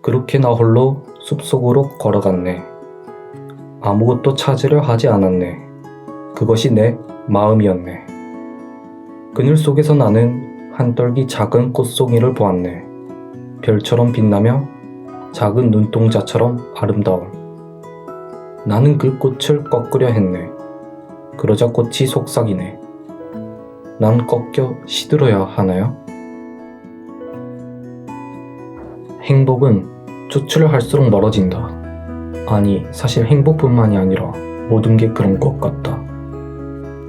그렇게 나 홀로 숲속으로 걸어갔네. 아무것도 찾으려 하지 않았네. 그것이 내 마음이었네. 그늘 속에서 나는 한 떨기 작은 꽃송이를 보았네. 별처럼 빛나며 작은 눈동자처럼 아름다운. 나는 그 꽃을 꺾으려 했네. 그러자 꽃이 속삭이네. 난 꺾여 시들어야 하나요? 행복은 추출할수록 멀어진다. 아니, 사실 행복뿐만이 아니라 모든 게 그런 것 같다.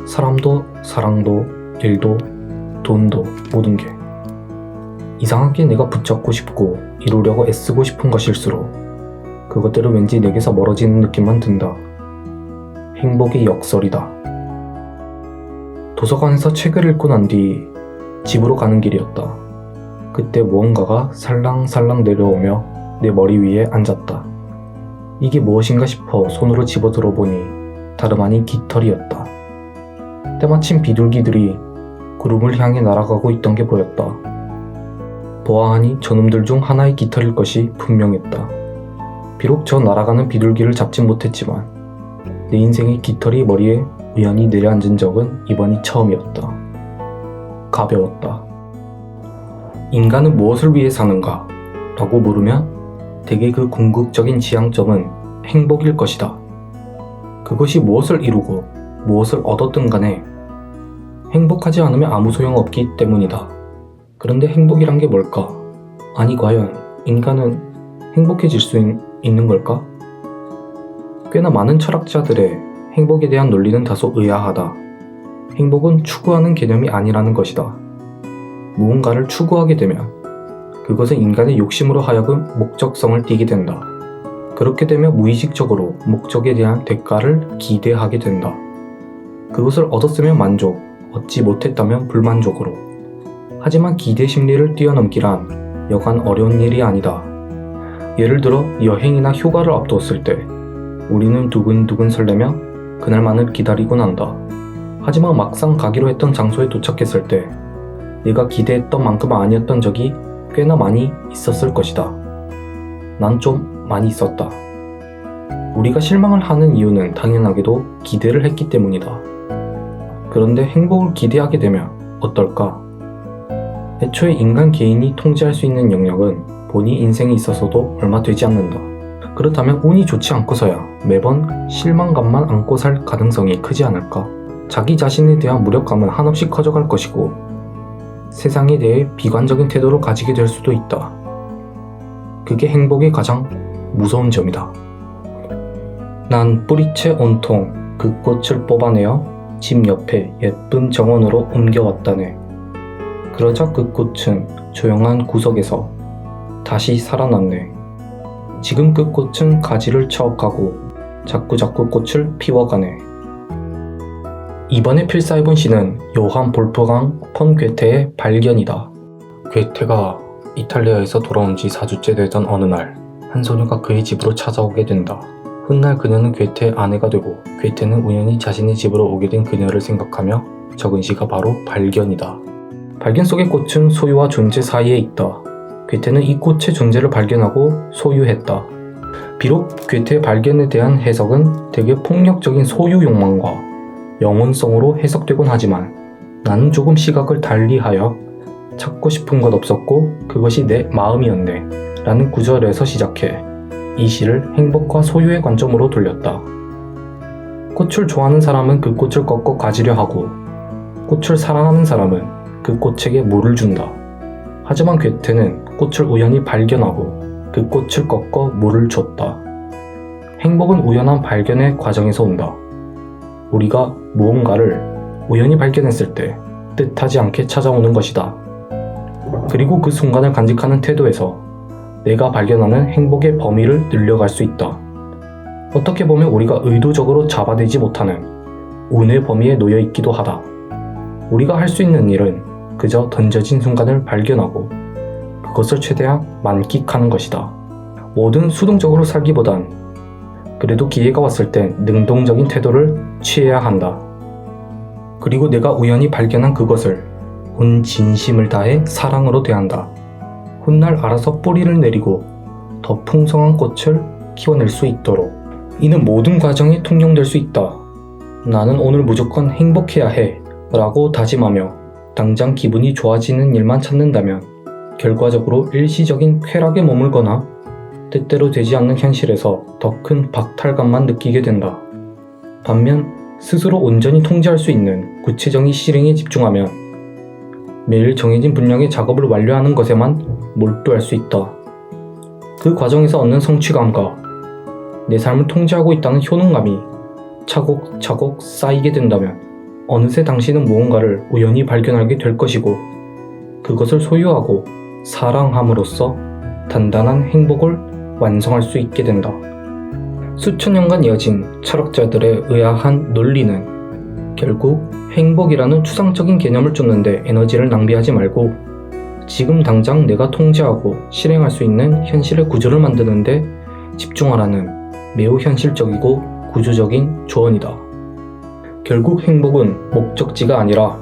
사람도, 사랑도, 일도, 돈도, 모든 게. 이상하게 내가 붙잡고 싶고 이루려고 애쓰고 싶은 것일수록 그것들은 왠지 내게서 멀어지는 느낌만 든다. 행복의 역설이다. 도서관에서 책을 읽고 난 뒤 집으로 가는 길이었다. 그때 무언가가 살랑살랑 내려오며 내 머리 위에 앉았다. 이게 무엇인가 싶어 손으로 집어들어 보니 다름 아닌 깃털이었다. 때마침 비둘기들이 구름을 향해 날아가고 있던 게 보였다. 보아하니 저놈들 중 하나의 깃털일 것이 분명했다. 비록 저 날아가는 비둘기를 잡진 못했지만 내 인생의 깃털이 머리에 우연히 내려앉은 적은 이번이 처음이었다. 가벼웠다. 인간은 무엇을 위해 사는가? 라고 물으면 대개 그 궁극적인 지향점은 행복일 것이다. 그것이 무엇을 이루고 무엇을 얻었든 간에 행복하지 않으면 아무 소용없기 때문이다. 그런데 행복이란 게 뭘까? 아니, 과연 인간은 행복해질 수 있는 걸까? 꽤나 많은 철학자들의 행복에 대한 논리는 다소 의아하다. 행복은 추구하는 개념이 아니라는 것이다. 무언가를 추구하게 되면 그것은 인간의 욕심으로 하여금 목적성을 띠게 된다. 그렇게 되면 무의식적으로 목적에 대한 대가를 기대하게 된다. 그것을 얻었으면 만족, 얻지 못했다면 불만족으로. 하지만 기대 심리를 뛰어넘기란 여간 어려운 일이 아니다. 예를 들어 여행이나 휴가를 앞두었을 때 우리는 두근두근 설레며 그날만을 기다리곤 한다. 하지만 막상 가기로 했던 장소에 도착했을 때 내가 기대했던 만큼 아니었던 적이 꽤나 많이 있었을 것이다. 난 좀 많이 있었다. 우리가 실망을 하는 이유는 당연하게도 기대를 했기 때문이다. 그런데 행복을 기대하게 되면 어떨까? 애초에 인간 개인이 통제할 수 있는 영역은 본인 인생에 있어서도 얼마 되지 않는다. 그렇다면 운이 좋지 않고서야 매번 실망감만 안고 살 가능성이 크지 않을까? 자기 자신에 대한 무력감은 한없이 커져갈 것이고 세상에 대해 비관적인 태도를 가지게 될 수도 있다. 그게 행복의 가장 무서운 점이다. 난 뿌리채 온통 그 꽃을 뽑아내어 집 옆에 예쁜 정원으로 옮겨왔다네. 그러자 그 꽃은 조용한 구석에서 다시 살아났네. 지금 그 꽃은 가지를 쳐가고 자꾸자꾸 꽃을 피워가네. 이번에 필사해본 시는 요한 볼프강 폰 괴테의 발견이다. 괴테가 이탈리아에서 돌아온 지 4주째 되던 어느 날, 한 소녀가 그의 집으로 찾아오게 된다. 훗날 그녀는 괴테의 아내가 되고 괴테는 우연히 자신의 집으로 오게 된 그녀를 생각하며 적은 시가 바로 발견이다. 발견 속의 꽃은 소유와 존재 사이에 있다. 괴테는 이 꽃의 존재를 발견하고 소유했다. 비록 괴테의 발견에 대한 해석은 되게 폭력적인 소유 욕망과 영혼성으로 해석되곤 하지만 나는 조금 시각을 달리하여 찾고 싶은 것 없었고 그것이 내 마음이었네 라는 구절에서 시작해 이 시를 행복과 소유의 관점으로 돌렸다. 꽃을 좋아하는 사람은 그 꽃을 꺾어 가지려 하고 꽃을 사랑하는 사람은 그 꽃에게 물을 준다. 하지만 괴테는 꽃을 우연히 발견하고 그 꽃을 꺾어 물을 줬다. 행복은 우연한 발견의 과정에서 온다. 우리가 무언가를 우연히 발견했을 때 뜻하지 않게 찾아오는 것이다. 그리고 그 순간을 간직하는 태도에서 내가 발견하는 행복의 범위를 늘려갈 수 있다. 어떻게 보면 우리가 의도적으로 잡아내지 못하는 운의 범위에 놓여 있기도 하다. 우리가 할 수 있는 일은 그저 던져진 순간을 발견하고 그것을 최대한 만끽하는 것이다. 뭐든 수동적으로 살기보단 그래도 기회가 왔을 땐 능동적인 태도를 취해야 한다. 그리고 내가 우연히 발견한 그것을 온 진심을 다해 사랑으로 대한다. 훗날 알아서 뿌리를 내리고 더 풍성한 꽃을 키워낼 수 있도록. 이는 모든 과정에 통용될 수 있다. 나는 오늘 무조건 행복해야 해 라고 다짐하며 당장 기분이 좋아지는 일만 찾는다면 결과적으로 일시적인 쾌락에 머물거나 뜻대로 되지 않는 현실에서 더 큰 박탈감만 느끼게 된다. 반면 스스로 온전히 통제할 수 있는 구체적인 실행에 집중하면 매일 정해진 분량의 작업을 완료하는 것에만 몰두할 수 있다. 그 과정에서 얻는 성취감과 내 삶을 통제하고 있다는 효능감이 차곡차곡 쌓이게 된다면 어느새 당신은 무언가를 우연히 발견하게 될 것이고 그것을 소유하고 사랑함으로써 단단한 행복을 완성할 수 있게 된다. 수천 년간 이어진 철학자들의 의아한 논리는 결국 행복이라는 추상적인 개념을 쫓는데 에너지를 낭비하지 말고 지금 당장 내가 통제하고 실행할 수 있는 현실의 구조를 만드는데 집중하라는 매우 현실적이고 구조적인 조언이다. 결국 행복은 목적지가 아니라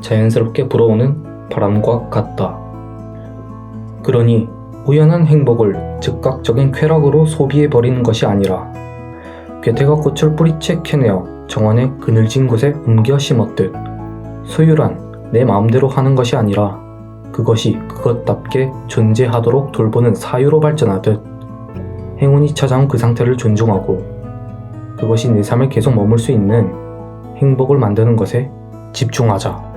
자연스럽게 불어오는 바람과 같다. 그러니 우연한 행복을 즉각적인 쾌락으로 소비해버리는 것이 아니라 괴테가 꽃을 뿌리채 캐내어 정원의 그늘진 곳에 옮겨 심었듯 소유란 내 마음대로 하는 것이 아니라 그것이 그것답게 존재하도록 돌보는 사유로 발전하듯 행운이 찾아온 그 상태를 존중하고 그것이 내 삶에 계속 머물 수 있는 행복을 만드는 것에 집중하자.